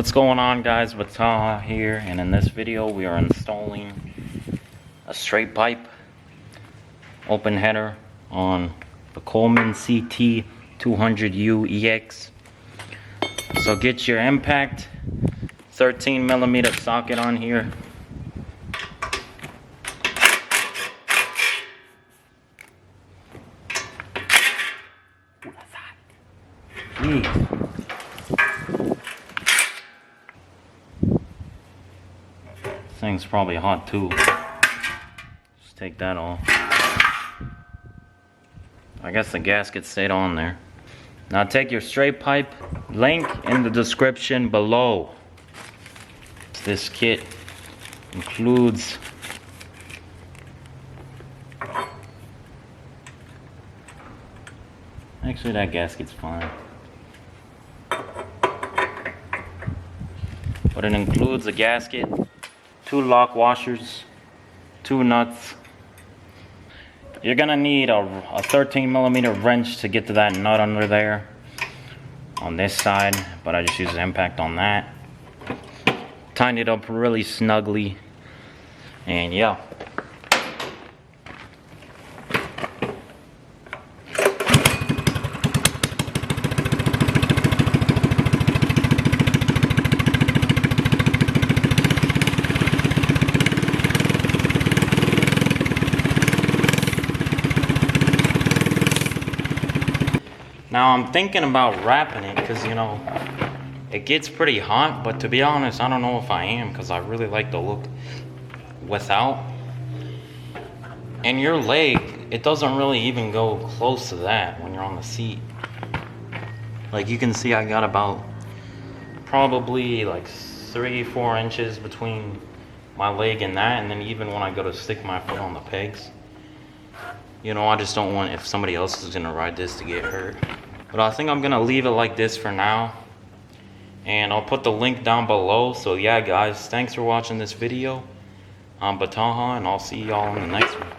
What's going on, guys? Taha here, and in this video we are installing a straight pipe open header on the Coleman CT200U-EX. So get your impact 13mm socket on here. Jeez. This thing's probably hot too. Just take that off. I guess the gasket stayed on there. Now take your straight pipe, link in the description below. This kit includes actually that gasket's fine. But it includes a gasket, 2 lock washers, 2 nuts. You're gonna need a 13mm wrench to get to that nut under there on this side, but I just use the impact on that. Tighten it up really snugly, and yeah. Now I'm thinking about wrapping it because, you know, it gets pretty hot, but to be honest, I don't know if I am because I really like the look without. And your leg, it doesn't really even go close to that when you're on the seat. Like you can see I got about probably like 3-4 inches between my leg and that, and then even when I go to stick my foot on the pegs. You know, I just don't want if somebody else is gonna ride this to get hurt. But I think I'm gonna leave it like this for now. And I'll put the link down below. So yeah, guys, thanks for watching this video. I'm Taha, and I'll see y'all in the next one.